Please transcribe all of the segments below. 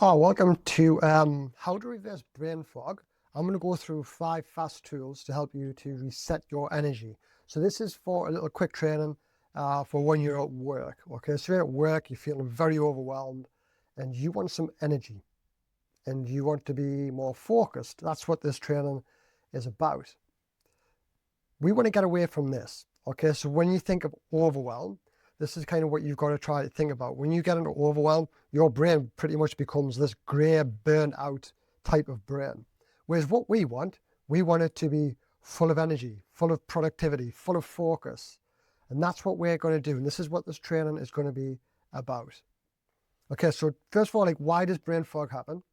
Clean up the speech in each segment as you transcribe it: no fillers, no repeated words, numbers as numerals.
Oh, welcome to how to reverse brain fog. I'm going to go through 5 fast tools to help you to reset your energy. So this is for a little quick training for when you're at work. Okay, so you're at work, you're feeling very overwhelmed and you want some energy and you want to be more focused. That's what this training is about. We want to get away from this. Okay, so when you think of overwhelm, this is kind of what you've got to try to think about. When you get into overwhelm, your brain pretty much becomes this grey, burnt out type of brain. Whereas what we want it to be full of energy, full of productivity, full of focus. And that's what we're going to do. And this is what this training is going to be about. Okay, so first of all, why does brain fog happen?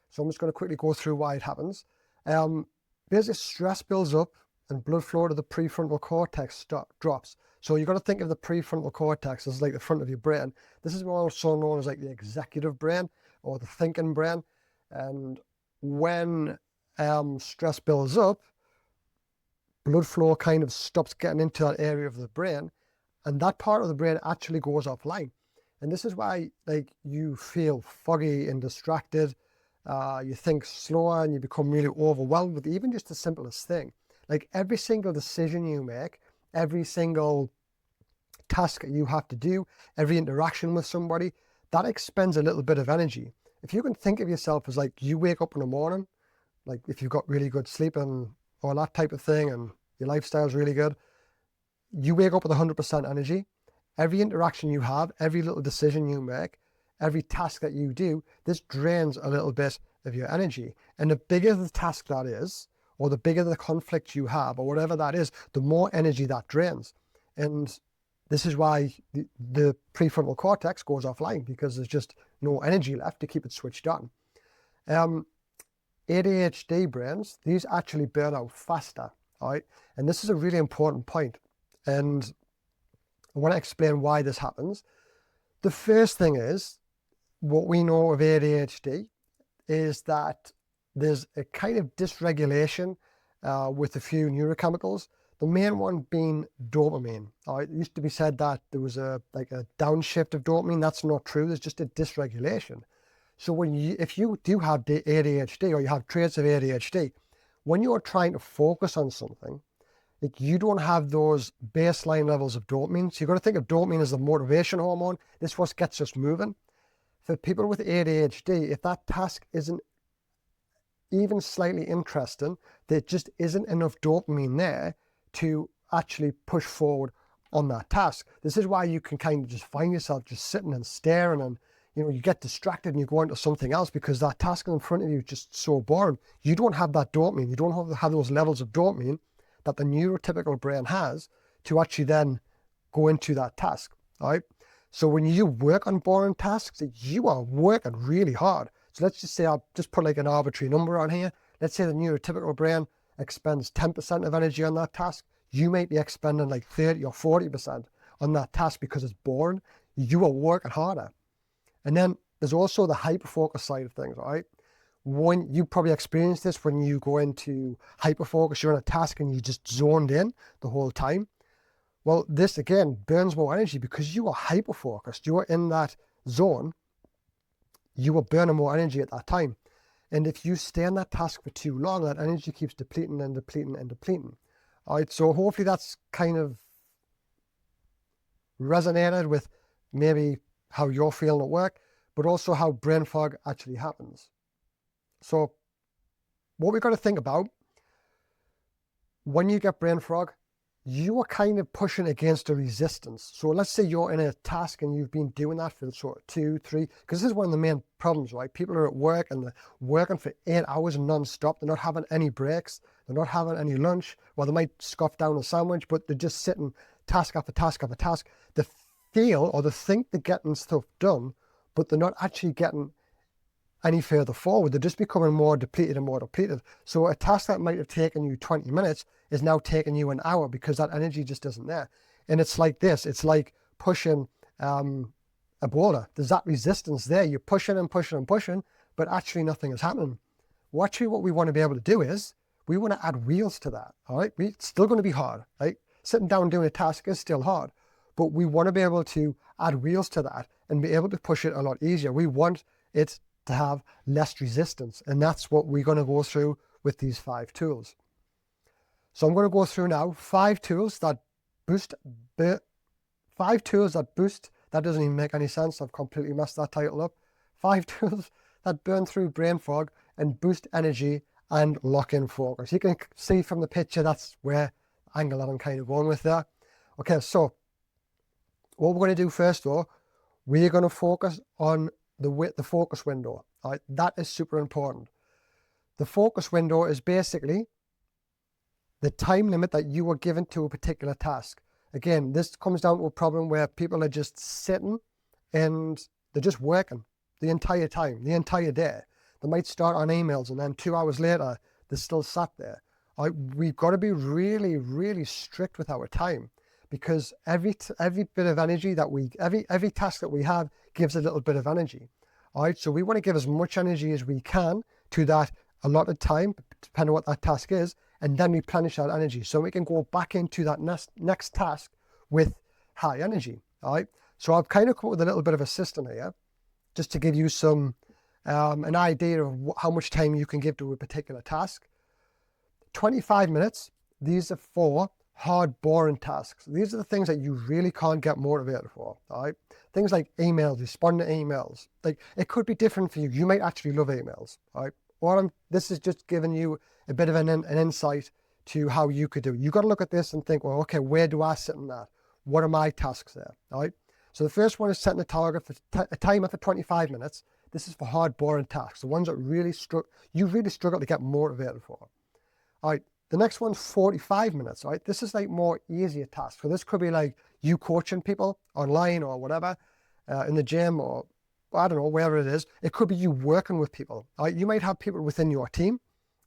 So I'm just going to quickly go through why it happens. Basically, stress builds up and blood flow to the prefrontal cortex drops. So you've got to think of the prefrontal cortex as like the front of your brain. This is also known as like the executive brain or the thinking brain. And when stress builds up, blood flow kind of stops getting into that area of the brain, and that part of the brain actually goes offline. And this is why you feel foggy and distracted. You think slower and you become really overwhelmed with even just the simplest thing. Like every single decision you make, every single task you have to do, every interaction with somebody, that expends a little bit of energy. If you can think of yourself as like you wake up in the morning, like if you've got really good sleep and all that type of thing and your lifestyle's really good, you wake up with 100% energy. Every interaction you have, every little decision you make, every task that you do, this drains a little bit of your energy. And the bigger the task that is, or the bigger the conflict you have, or whatever that is, the more energy that drains. And this is why the prefrontal cortex goes offline, because there's just no energy left to keep it switched on. ADHD brains, these actually burn out faster, all right? And this is a really important point. And I want to explain why this happens. The first thing is, what we know of ADHD is that there's a kind of dysregulation with a few neurochemicals. The main one being dopamine. It used to be said that there was a downshift of dopamine. That's not true. There's just a dysregulation. So if you do have ADHD or you have traits of ADHD, when you're trying to focus on something, you don't have those baseline levels of dopamine. So you've got to think of dopamine as the motivation hormone. This is what gets us moving. For people with ADHD, if that task isn't even slightly interesting, there just isn't enough dopamine there to actually push forward on that task. This is why you can kind of just find yourself just sitting and staring, and you get distracted and you go into something else because that task in front of you is just so boring. You don't have that dopamine. You don't have those levels of dopamine that the neurotypical brain has to actually then go into that task. All right. So when you work on boring tasks, you are working really hard. So let's just say, I'll just put like an arbitrary number on here. Let's say the neurotypical brain expends 10% of energy on that task. You might be expending like 30 or 40% on that task because it's boring. You are working harder. And then there's also the hyperfocus side of things, all right? When you probably experience this when you go into hyperfocus, you're on a task and you just zoned in the whole time. Well, this again burns more energy because you are hyperfocused. You are in that zone. You are burning more energy at that time. And if you stay on that task for too long, that energy keeps depleting and depleting and depleting. All right, so hopefully that's kind of resonated with maybe how you're feeling at work, but also how brain fog actually happens. So what we've got to think about when you get brain fog, you are kind of pushing against a resistance. So let's say you're in a task and you've been doing that for sort of 2, 3, because this is one of the main problems, right? People are at work and they're working for 8 hours non-stop. They're not having any breaks. They're not having any lunch. Well, they might scoff down a sandwich, but they're just sitting task after task after task. They feel or they think they're getting stuff done, but they're not actually getting any further forward. They're just becoming more depleted and more depleted. So a task that might have taken you 20 minutes is now taking you an hour because that energy just isn't there. And it's like this. It's like pushing a boulder. There's that resistance there. You're pushing and pushing and pushing, but actually nothing is happening. Well, actually what we want to be able to do is we want to add wheels to that. All right. It's still going to be hard, right? Sitting down doing a task is still hard, but we want to be able to add wheels to that and be able to push it a lot easier. We want it to have less resistance. And that's what we're going to go through with these 5 tools. So I'm going to go through now 5 tools that boost, 5 tools that boost, that doesn't even make any sense. I've completely messed that title up. 5 tools that burn through brain fog and boost energy and lock in focus. You can see from the picture, that's where angle that I'm kind of going with there. Okay, so what we're going to do first though, we're going to focus on the focus window. All right, that is super important. The focus window is basically the time limit that you were given to a particular task. Again, this comes down to a problem where people are just sitting and they're just working the entire time, the entire day. They might start on emails and then 2 hours later, they're still sat there. All right, we've got to be really, really strict with our time, because every bit of energy that every task that we have gives a little bit of energy. All right, so we want to give as much energy as we can to that allotted time, depending on what that task is, and then replenish that energy so we can go back into that next task with high energy. All right, so I've kind of come up with a little bit of a system here just to give you some an idea of how much time you can give to a particular task. 25 minutes, these are for hard, boring tasks. These are the things that you really can't get motivated for. All right, things like emails, responding to emails. Like, it could be different for you. You might actually love emails. All right, this is just giving you a bit of an insight to how you could do it. You got to look at this and think, well, okay, where do I sit in that? What are my tasks there? All right. So the first one is setting a target for a timer for 25 minutes. This is for hard, boring tasks, the ones that you really struggle to get motivated for. All right. The next one's 45 minutes. All right. This is like more easier tasks. So this could be like you coaching people online or whatever, in the gym, or I don't know, wherever it is. It could be you working with people. All right. You might have people within your team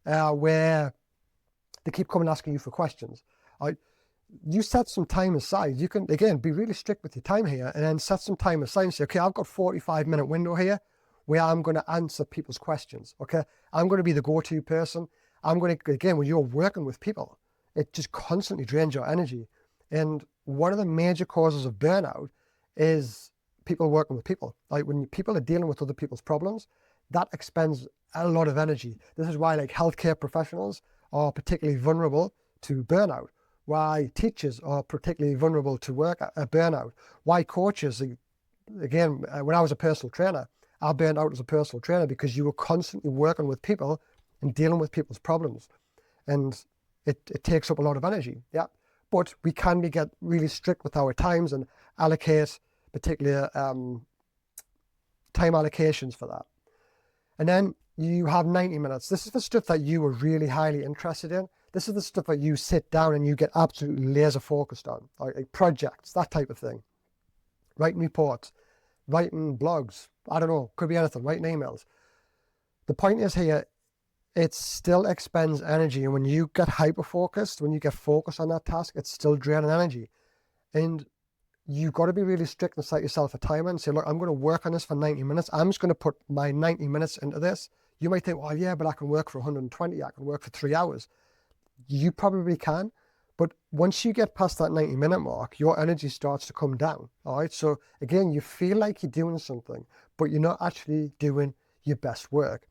where they keep coming asking you for questions. All right. You set some time aside. You can, again, be really strict with your time here, and then set some time aside and say, okay, I've got a 45-minute window here where I'm going to answer people's questions. Okay. I'm going to be the go-to person. I'm going to, again, when you're working with people, it just constantly drains your energy. And one of the major causes of burnout is people working with people. Like, when people are dealing with other people's problems, that expends a lot of energy. This is why, like, healthcare professionals are particularly vulnerable to burnout. Why teachers are particularly vulnerable to burnout. Why coaches, again, when I was a personal trainer, I burned out as a personal trainer, because you were constantly working with people and dealing with people's problems. And it takes up a lot of energy. Yeah. But we can get really strict with our times and allocate particular time allocations for that. And then you have 90 minutes. This is the stuff that you are really highly interested in. This is the stuff that you sit down and you get absolutely laser focused on, like projects, that type of thing. Writing reports, writing blogs, I don't know, could be anything, writing emails. The point is here, it still expends energy. And when you get hyper-focused, when you get focused on that task, it's still draining energy. And you've got to be really strict and set yourself a timer and say, look, I'm going to work on this for 90 minutes. I'm just going to put my 90 minutes into this. You might think, well, yeah, but I can work for 120. I can work for 3 hours. You probably can. But once you get past that 90-minute mark, your energy starts to come down. All right. So again, you feel like you're doing something, but you're not actually doing your best work.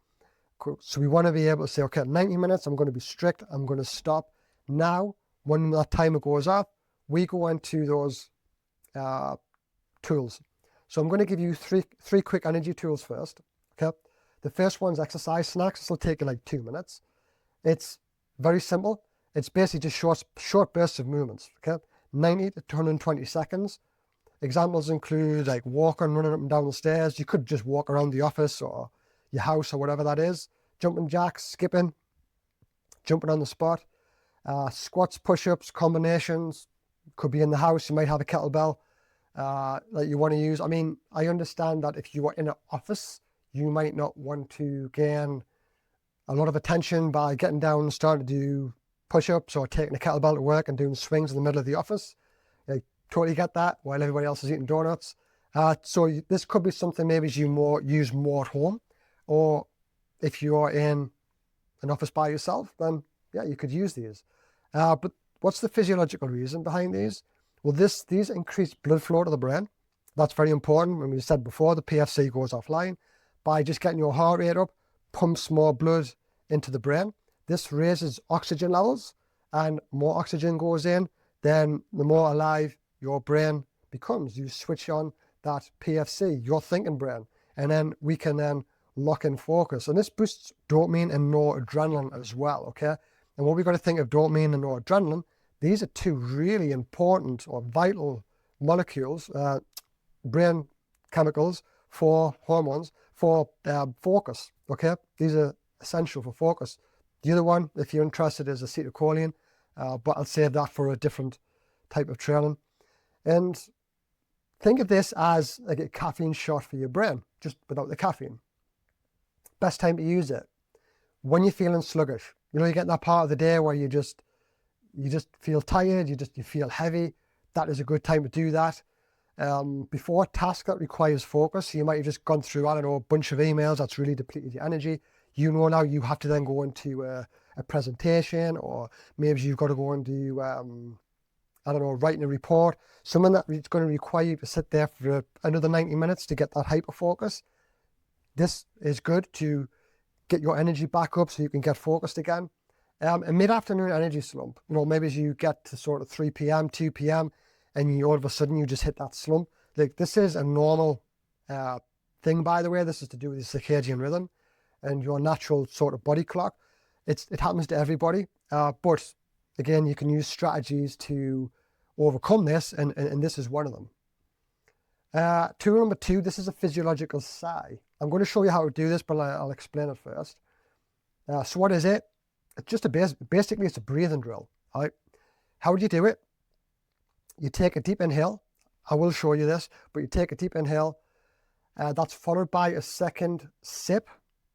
So we want to be able to say, okay, 90 minutes, I'm going to be strict. I'm going to stop. Now, when that timer goes off, we go into those tools. So I'm going to give you three quick energy tools first. Okay. The first one's exercise snacks. This will take you like 2 minutes. It's very simple. It's basically just short bursts of movements. Okay. 90 to 120 seconds. Examples include like walking, running up and down the stairs. You could just walk around the office or your house or whatever that is. Jumping jacks, skipping, jumping on the spot, squats, push-ups, combinations. Could be in the house. You might have a kettlebell that you want to use. I mean, I understand that if you are in an office, you might not want to gain a lot of attention by getting down and starting to do push-ups or taking a kettlebell to work and doing swings in the middle of the office. I totally get that, while everybody else is eating donuts. So this could be something maybe you use more at home, or if you're in an office by yourself, then yeah, you could use these. But what's the physiological reason behind these? Well, these increase blood flow to the brain. That's very important. When we said before, the PFC goes offline. by just getting your heart rate up, pumps more blood into the brain. This raises oxygen levels, and more oxygen goes in, then the more alive your brain becomes. You switch on that PFC, your thinking brain, and then we can then lock in focus. And this boosts dopamine and noradrenaline as well, okay? And what we've got to think of dopamine and noradrenaline, these are two really important or vital molecules, brain chemicals for hormones, for focus, okay? These are essential for focus. The other one, if you're interested, is acetylcholine, but I'll save that for a different type of training. And think of this as like a caffeine shot for your brain, just without the caffeine. Best time to use it when you're feeling sluggish. You know, you get that part of the day where you just feel tired, you feel heavy. That is a good time to do that. Before a task that requires focus, you might have just gone through, I don't know, a bunch of emails that's really depleted your energy. You know now you have to then go into a presentation, or maybe you've got to go and do, I don't know, writing a report. Something that it's going to require you to sit there for another 90 minutes to get that hyper focus. This is good to get your energy back up so you can get focused again. A mid-afternoon energy slump, you know, maybe as you get to sort of 3 p.m., 2 p.m., and you all of a sudden you just hit that slump. Like, this is a normal thing, by the way. This is to do with the circadian rhythm and your natural sort of body clock. It happens to everybody, but again, you can use strategies to overcome this, and this is one of them. Tool number 2, this is a physiological sigh. I'm going to show you how to do this, but I'll explain it first. So what is it? It's just basically it's a breathing drill. All right. How do you do it? You take a deep inhale. I will show you this, but you take a deep inhale. That's followed by a second sip.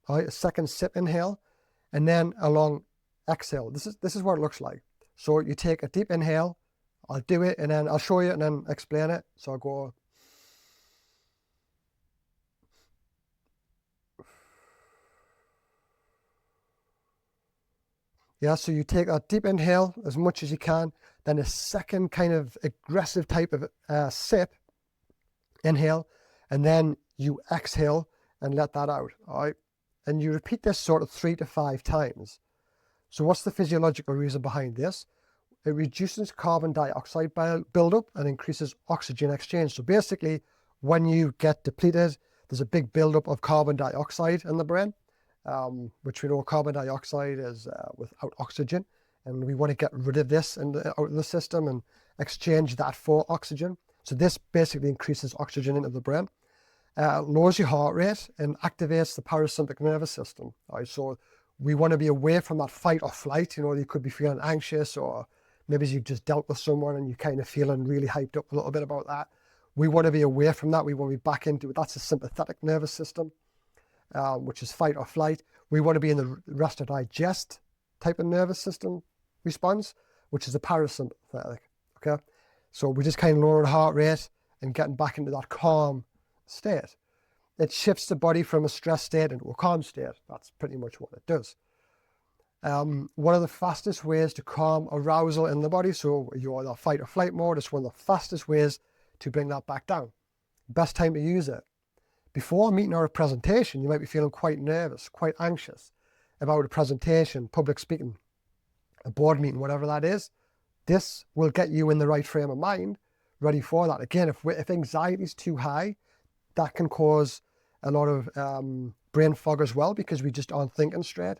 All right, a second sip inhale, and then a long exhale. This is what it looks like. So you take a deep inhale. I'll do it, and then I'll show you, and then explain it. So I'll go. Yeah, so you take a deep inhale as much as you can, then a second kind of aggressive type of sip, inhale, and then you exhale and let that out, all right? And you repeat this sort of 3 to 5 times. So what's the physiological reason behind this? It reduces carbon dioxide buildup and increases oxygen exchange. So basically, when you get depleted, there's a big buildup of carbon dioxide in the brain. Which we know carbon dioxide is without oxygen, and we want to get rid of this out of the system and exchange that for oxygen. So this basically increases oxygen into the brain, lowers your heart rate, and activates the parasympathetic nervous system. All right, so we want to be away from that fight or flight. You know, you could be feeling anxious, or maybe you've just dealt with someone and you're kind of feeling really hyped up a little bit about that. We want to be away from that. We want to be back into it. That's a sympathetic nervous system. Which is fight or flight. We want to be in the rest or digest type of nervous system response, which is the parasympathetic, okay? So we just kind of lower the heart rate and getting back into that calm state. It shifts the body from a stress state into a calm state. That's pretty much what it does. One of the fastest ways to calm arousal in the body, so you're in a fight or flight mode, it's one of the fastest ways to bring that back down. Best time to use it. Before a meeting or a presentation, you might be feeling quite nervous, quite anxious about a presentation, public speaking, a board meeting, whatever that is. This will get you in the right frame of mind, ready for that. Again, if anxiety is too high, that can cause a lot of brain fog as well, because we just aren't thinking straight.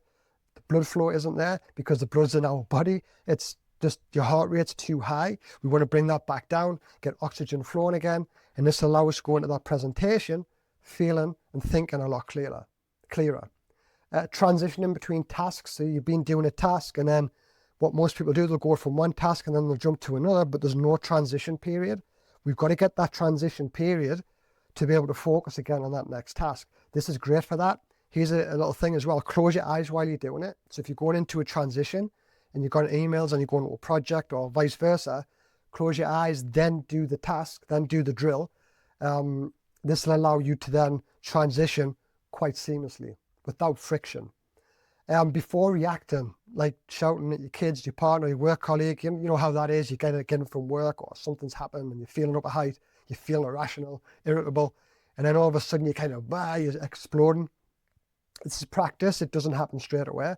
The blood flow isn't there because the blood's in our body. It's just your heart rate's too high. We want to bring that back down, get oxygen flowing again, and this allows us to go into that presentation feeling and thinking a lot clearer. Transitioning between tasks. So you've been doing a task, and then what most people do, they'll go from one task and then they'll jump to another, but there's no transition period. We've got to get that transition period to be able to focus again on that next task. This is great for that. Here's a little thing as well. Close your eyes while you're doing it. So if you're going into a transition and you've got emails and you're going to a project or vice versa, close your eyes, then do the task, then do the drill. This will allow you to then transition quite seamlessly without friction. Before reacting, like shouting at your kids, your partner, your work colleague, you know how that is. You get in from work or something's happened and you're feeling up a height, you're feeling irrational, irritable. and then all of a sudden you're exploding. This is practice. It doesn't happen straight away,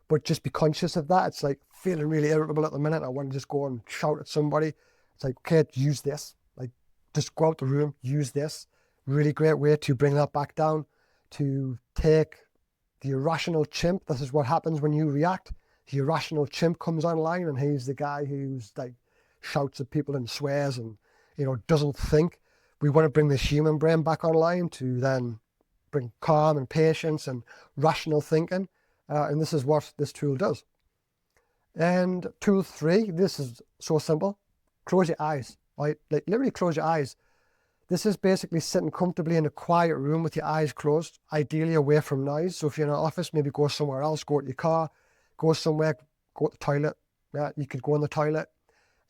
but just be conscious of that. It's like feeling really irritable at the minute. I want to just go and shout at somebody. It's like, okay, use this. Like, just go out the room, use this. Really great way to bring that back down, to take the irrational chimp. This is what happens when you react. The irrational chimp comes online, and he's the guy who's like shouts at people and swears and, doesn't think. We want to bring this human brain back online to then bring calm and patience and rational thinking. And this is what this tool does. And tool 3, this is so simple. Close your eyes, right? Like literally close your eyes. This is basically sitting comfortably in a quiet room with your eyes closed, ideally away from noise. So if you're in an office, maybe go somewhere else, go to your car, go somewhere, go to the toilet. Yeah, you could go in the toilet.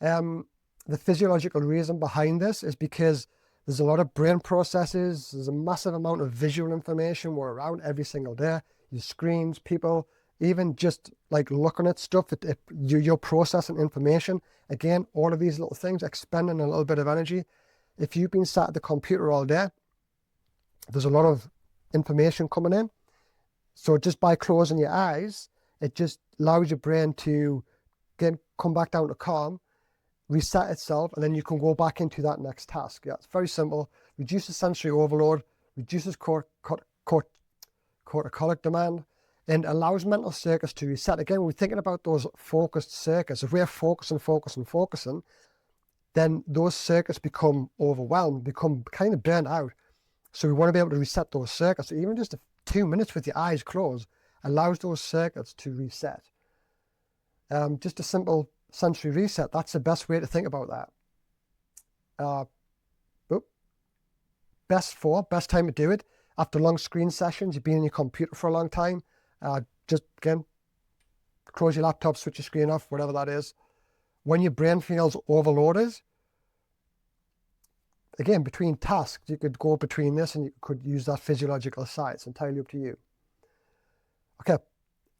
The physiological reason behind this is because there's a lot of brain processes. There's a massive amount of visual information we're around every single day. Your screens, people, even just like looking at stuff, you're processing information. Again, all of these little things expending a little bit of energy. If you've been sat at the computer all day, there's a lot of information coming in. So just by closing your eyes, it just allows your brain to come back down to calm, reset itself, and then you can go back into that next task. Yeah, it's very simple. Reduces sensory overload, reduces corticolic demand, and allows mental circuits to reset. Again, we're thinking about those focused circuits. If we're focusing, then those circuits become overwhelmed, become kind of burnt out. So we want to be able to reset those circuits. So even just 2 minutes with your eyes closed allows those circuits to reset. Just a simple sensory reset. That's the best way to think about that. Best time to do it after long screen sessions. You've been on your computer for a long time. Just again, close your laptop, switch your screen off, whatever that is. When your brain feels overloaded, again, between tasks, you could go between this and you could use that physiological side. It's entirely up to you. Okay,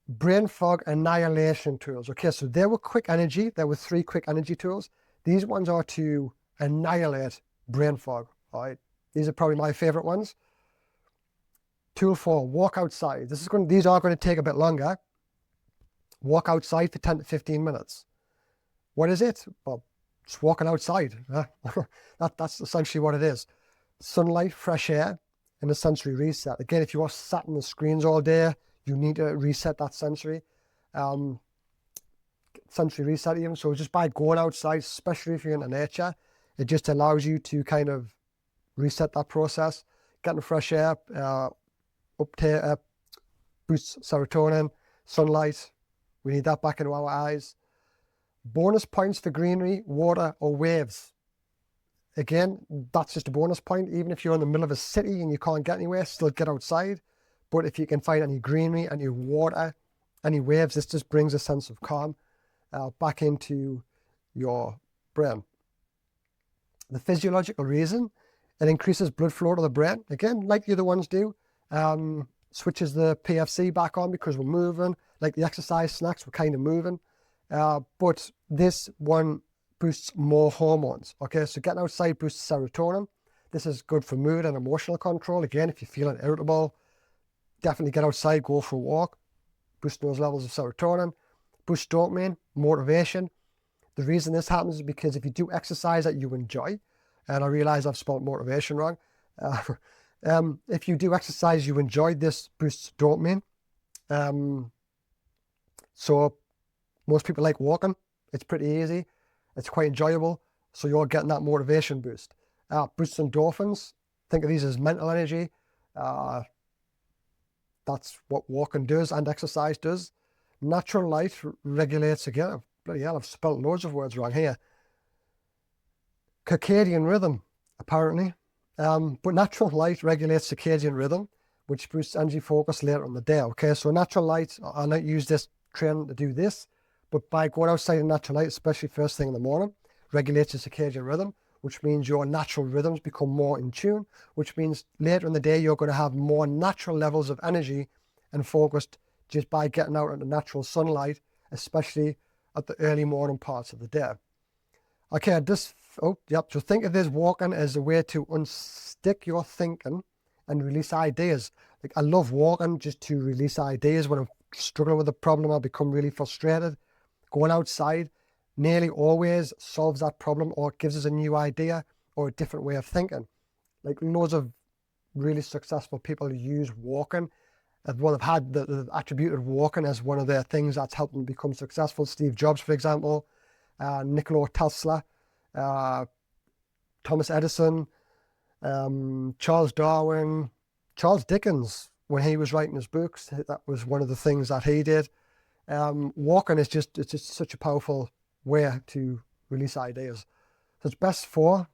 brain fog annihilation tools. Okay, so there were quick energy. There were 3 quick energy tools. These ones are to annihilate brain fog. All right, these are probably my favorite ones. Tool 4, walk outside. These are going to take a bit longer. Walk outside for 10 to 15 minutes. What is it? Well, just walking outside. That's essentially what it is. Sunlight, fresh air, and a sensory reset. Again, if you are sat in the screens all day, you need to reset that sensory reset even. So just by going outside, especially if you're into nature, it just allows you to kind of reset that process. Getting fresh air, boosts serotonin, sunlight. We need that back into our eyes. Bonus points for greenery, water, or waves. Again, that's just a bonus point. Even if you're in the middle of a city and you can't get anywhere, still get outside. But if you can find any greenery, any water, any waves, this just brings a sense of calm back into your brain. The physiological reason, it increases blood flow to the brain. Again, like the other ones do. Switches the PFC back on because we're moving. Like the exercise snacks, we're kind of moving. But this one boosts more hormones. Okay, so getting outside boosts serotonin. This is good for mood and emotional control. Again, if you're feeling irritable, definitely get outside, go for a walk, boost those levels of serotonin, boost dopamine, motivation. The reason this happens is because if you do exercise that you enjoy, and I realize I've spelled motivation wrong, if you do exercise you enjoy, this boosts dopamine. So most people like walking. It's pretty easy. It's quite enjoyable. So you're getting that motivation boost. Boosts endorphins. Think of these as mental energy. That's what walking does and exercise does. Natural light regulates, again, bloody hell, I've spelled loads of words wrong here. Circadian rhythm, apparently. But natural light regulates circadian rhythm, which boosts energy focus later in the day. Okay, so natural light, I don't use this training to do this, but by going outside in natural light, especially first thing in the morning, regulates your circadian rhythm, which means your natural rhythms become more in tune, which means later in the day you're going to have more natural levels of energy and focused just by getting out into natural sunlight, especially at the early morning parts of the day. Okay, this Oh, yep. So think of this walking as a way to unstick your thinking and release ideas. Like I love walking just to release ideas when I'm struggling with a problem. I become really frustrated. Going outside nearly always solves that problem or gives us a new idea or a different way of thinking. Like loads of really successful people who use walking have had the attributed walking as one of their things that's helped them become successful. Steve Jobs, for example, Nikola Tesla, Thomas Edison, Charles Darwin, Charles Dickens, when he was writing his books, that was one of the things that he did. Walking is it's just such a powerful way to release ideas. So it's best for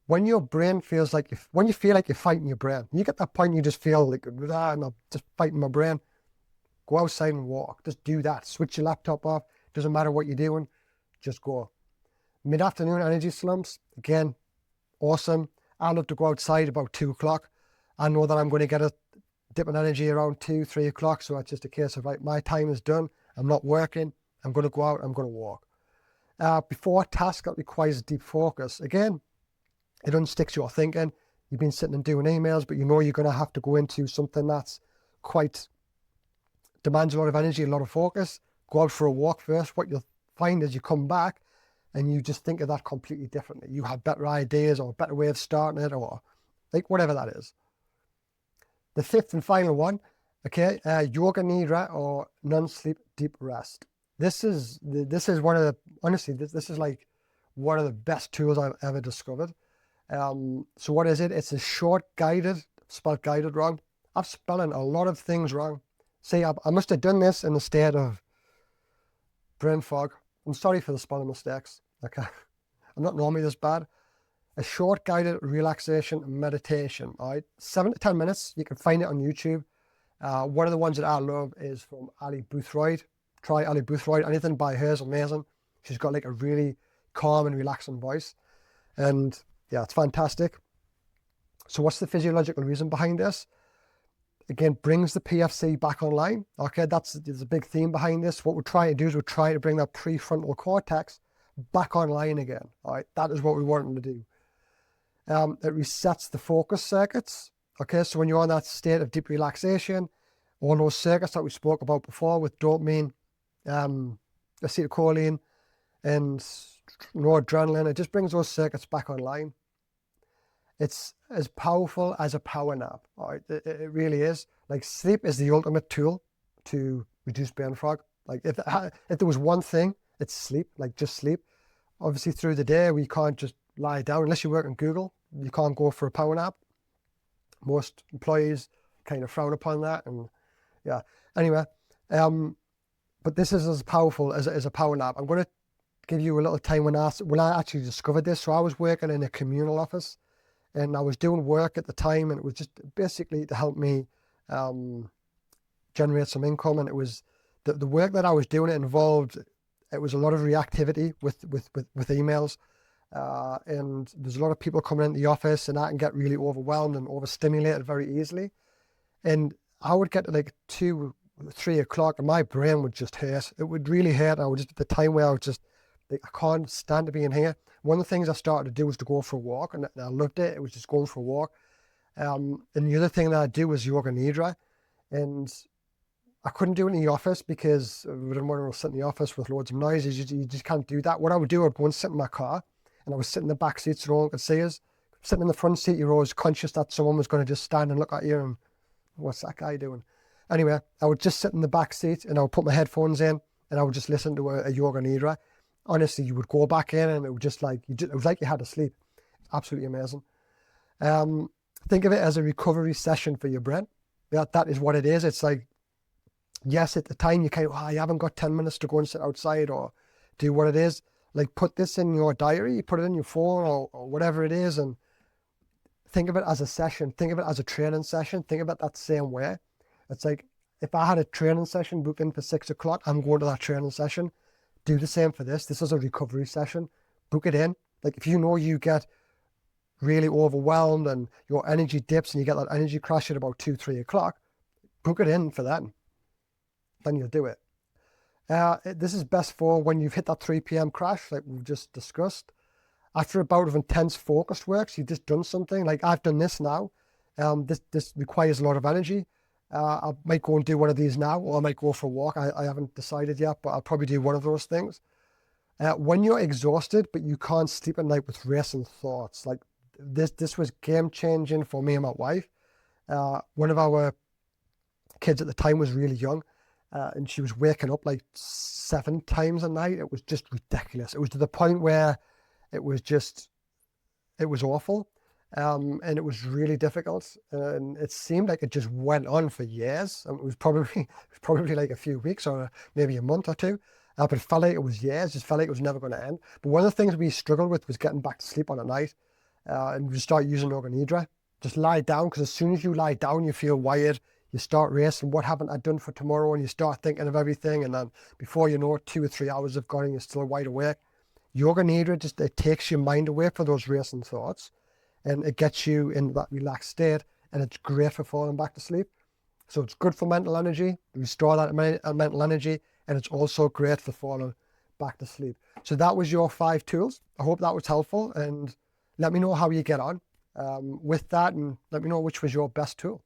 when your brain feels like, when you feel like you're fighting your brain. You get that point, you just feel like, I'm just fighting my brain. Go outside and walk. Just do that. Switch your laptop off. Doesn't matter what you're doing. Just go. Mid-afternoon energy slumps, again, awesome. I love to go outside about 2 o'clock. I know that I'm going to get a dip in energy around 2, 3 o'clock. So it's just a case of, right, my time is done. I'm not working. I'm going to go out. I'm going to walk. Before a task that requires deep focus, again, it unsticks your thinking. You've been sitting and doing emails, but you know you're going to have to go into something that's quite demands a lot of energy, a lot of focus. Go out for a walk first. What you'll find is you come back and you just think of that completely differently. You have better ideas or a better way of starting it or like whatever that is. The fifth and final one, okay, yoga nidra or non-sleep deep rest. This is one of the, honestly, this is like one of the best tools I've ever discovered. So what is it? It's a short guided, spelled guided wrong. I'm spelling a lot of things wrong. See, I must have done this in a state of brain fog. I'm sorry for the spelling mistakes. Okay, I'm not normally this bad. A short guided relaxation meditation. All right, 7 to 10 minutes. You can find it on YouTube. One of the ones that I love is from Ali Boothroyd. Try Ali Boothroyd. Anything by her is amazing. She's got like a really calm and relaxing voice, and yeah, it's fantastic. So what's the physiological reason behind this? Again, brings the PFC back online. Okay, there's a big theme behind this. What we're trying to do is we're trying to bring that prefrontal cortex back online again. All right, that is what we want them to do. It resets the focus circuits. Okay, so when you're on that state of deep relaxation, all those circuits that we spoke about before with dopamine, acetylcholine, and noradrenaline, it just brings those circuits back online. It's as powerful as a power nap. All right, it really is. Like sleep is the ultimate tool to reduce brain fog. Like if there was one thing, it's sleep. Like just sleep. Obviously, through the day we can't just lie down unless you work on Google. You can't go for a power nap. Most employees kind of frown upon that, and yeah. Anyway, but this is as powerful as a power nap. I'm going to give you a little time when I actually discovered this. So I was working in a communal office. And I was doing work at the time, and it was just basically to help me generate some income. And it was the work that I was doing. It was a lot of reactivity with emails, and there's a lot of people coming into the office, and I can get really overwhelmed and overstimulated very easily. And I would get to like 2, 3 o'clock, and my brain would just hurt. It would really hurt. I would just at the time where I was just like, I can't stand to be in here. One of the things I started to do was to go for a walk, and I loved it. It was just going for a walk. And the other thing that I do was yoga nidra, and I couldn't do it in the office because I didn't want to sit in the office with loads of noise. You just can't do that. What I would do, I'd go and sit in my car, and I would sit in the back seat so no one could see us. Sitting in the front seat, you're always conscious that someone was going to just stand and look at you and, what's that guy doing? Anyway, I would just sit in the back seat, and I would put my headphones in, and I would just listen to a yoga nidra. Honestly, you would go back in, and it would just like it was like you had to sleep. Absolutely amazing. Think of it as a recovery session for your brain. That is what it is. It's like, yes, at the time you kind of, I haven't got 10 minutes to go and sit outside or do what it is. Like put this in your diary, put it in your phone or whatever it is, and think of it as a session. Think of it as a training session. Think of it that same way. It's like if I had a training session booked in for 6 o'clock, I'm going to that training session. Do the same for this. This is a recovery session. Book it in. Like if you know you get really overwhelmed and your energy dips and you get that energy crash at about 2, 3 o'clock, book it in for that. Then you'll do it. This is best for when you've hit that 3 p.m. crash, like we've just discussed. after a bout of intense focused work, so you've just done something, like I've done this now. This requires a lot of energy. I might go and do one of these now, or I might go for a walk. I haven't decided yet, but I'll probably do one of those things. When you're exhausted, but you can't sleep at night with racing thoughts, like this was game changing for me and my wife. One of our kids at the time was really young, and she was waking up like 7 times a night. It was just ridiculous. It was to the point where it was awful. And it was really difficult, and it seemed like it just went on for years. And it was probably like a few weeks or maybe a month or two, but it felt like it was years. Just felt like it was never going to end. But one of the things we struggled with was getting back to sleep on a night, and we start using yoga nidra. Just lie down, because as soon as you lie down, you feel wired. You start racing. What haven't I done for tomorrow? And you start thinking of everything, and then before you know it, 2 or 3 hours have gone, and you're still wide awake. Yoga nidra it takes your mind away from those racing thoughts, and it gets you in that relaxed state, and it's great for falling back to sleep. So it's good for mental energy, restore that mental energy, and it's also great for falling back to sleep. So that was your 5 tools. I hope that was helpful, and let me know how you get on with that, and let me know which was your best tool.